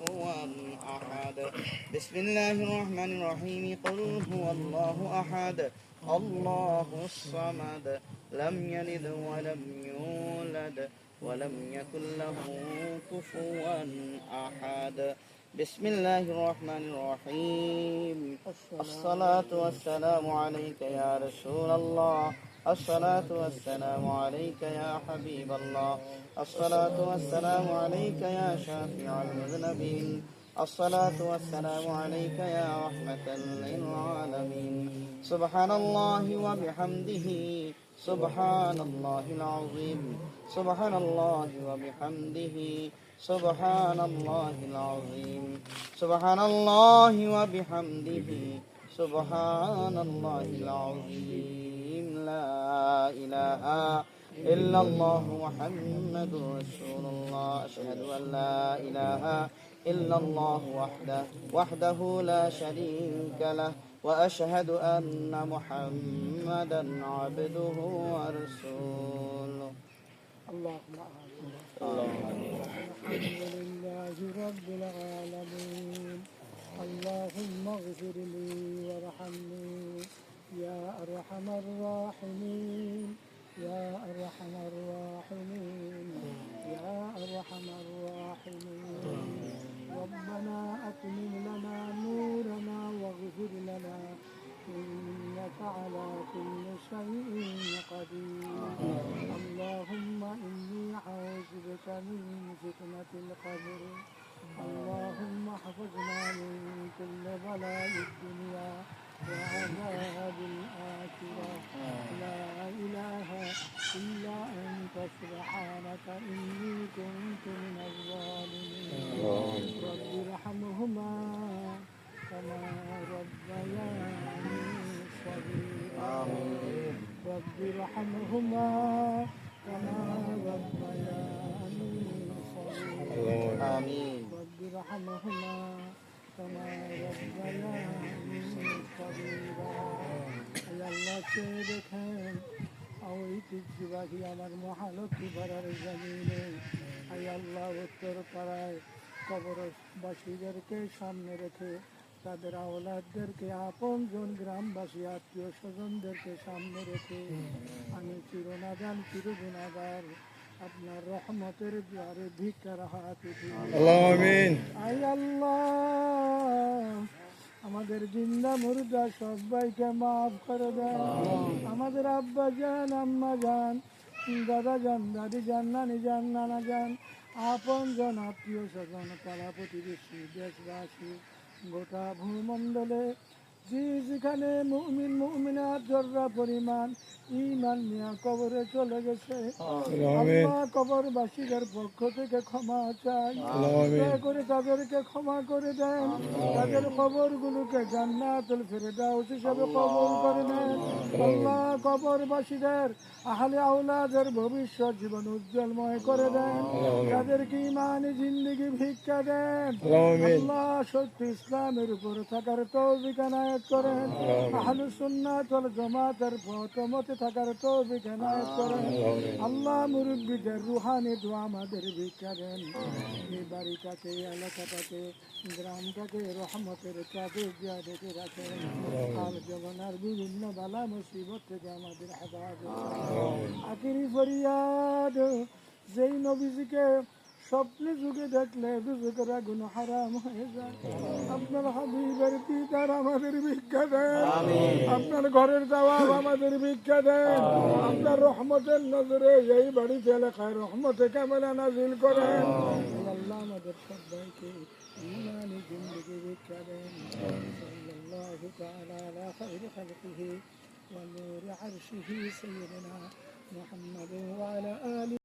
كفوا أحد بسم الله الرحمن الرحيم قل هو الله أحد الله الصمد لم يلد ولم يولد ولم يكن له كفوا أحد بسم الله الرحمن الرحيم الصلاة والسلام عليك يا رسول الله الصلاة والسلام عليك يا حبيب الله الصلاة والسلام عليك يا شافع المذنبين الصلاة والسلام عليك يا رحمة للعالمين سبحان الله وبحمده سبحان الله العظيم سبحان الله وبحمده سبحان الله العظيم سبحان الله وبحمده سبحان الله العظيم لا إله إلا الله محمد رسول الله أشهد أن لا إله إلا الله وحده لا شريك له وأشهد أن محمدا عبده ورسوله اللهم آمين. الحمد لله رب العالمين اللهم اغفر لي وارحمني يا أرحم الراحمين يا أرحم الراحمين يا أرحم الراحمين ربنا أتمم لنا نورنا واغفر لنا إنك على كل شيء قدير اللهم إني أعوذ بك من فتنة القبر اللهم احفظنا من كل بلاء الدنيا وعذاب الآخرة لا إله إلا أنت سبحانك إني كنت من الظالمين رب ارحمهما كما ربياني صغيرا رب ارحمهما كما ربياني صغيرا آمين رب ارحمهما كما ربياني صغيرا يا الله চেয়ে দেখেন ঐতিহ্যবাহী আমার মহালক্ষ্মী পাড়ার জমিনে আয় আল্লাহ উত্তর পাড়ায় কবরবাসীদেরকে সামনে রেখে তাদের আওলাদদেরকে আপনজন গ্রামবাসী আত্মীয় স্বজনদেরকে সামনে রেখে আমি চিরনাদান চিরগুণাগার আপনার রহমতের দ্বারে ভিক্ষার হাত উঠি আয় আল্লাহ আমাদের জিন্দা মুর্দা সবাইকে মাফ করে দেন আমাদের আব্বা যান আম্মা যান দাদা যান দাদি যান নানি যান নানা যান আপন জন আত্মীয় স্বজন পাড়া প্রতিবেশী দেশবাসী গোটা ভূমণ্ডলে যেখানে মুমিন মুমিনাত জর্রা পরিমাণ ঈমান নিয়ে কবরে চলে গেছে আল্লাহ কবরবাসীদের পক্ষ থেকে ক্ষমা চাই দয়া করে তাদেরকে ক্ষমা করে দেন তাদের কবরগুলোকে জান্নাতুল ফেরদাউস হিসেবে কবুল করে নেন আল্লাহ কবরবাসীদের আহলে আওলাদের ভবিষ্যৎ জীবন উজ্জ্বলময় করে দেন তাদেরকে ঈমানি জিন্দেগি ভিক্ষা দেন আল্লাহ সত্য ইসলামের উপর থাকার তৌফিক এনায়েত করেন আহলুস সুন্নাত ওয়াল জামাতের পথে থাকার তৌফিক এনায়েত করেন আল্লাহ মুরব্বিদের রুহানি দোয়া আমাদের ভিক্ষা দেন এই বাড়িটাকে এলাকাটাকে গ্রামটাকে রহমতের চাঁদে দিয়া ডেকে রাখেন আর জীবনের বিভিন্ন বালা মুসিবত থেকে আমাদের হেফাজত আখিরি ফরিয়াদ যেই নবীজিকে স্বপ্নে যুগে দেখলে দুজকের আগুন হারাম হয়ে যায় আপনার হাবিবের পিতার আমাদের ভিক্ষা দেন আপনার ঘরের জবাব আমাদের ভিক্ষা দেন আপনার রহমতের নজরে এই বাড়িতে এলাকায় রহমতে কামনা নাজিল করেন আল্লাহ আমাদের সবাইকে ঈমানি জিন্দেগি ভিক্ষা দেন সাল্লাল্লাহু তাআলা আলা খায়রি খালকিহি ওয়া নূরি আরশিহি সাইয়্যিদিনা মুহাম্মাদ ওয়া আলা আলিহি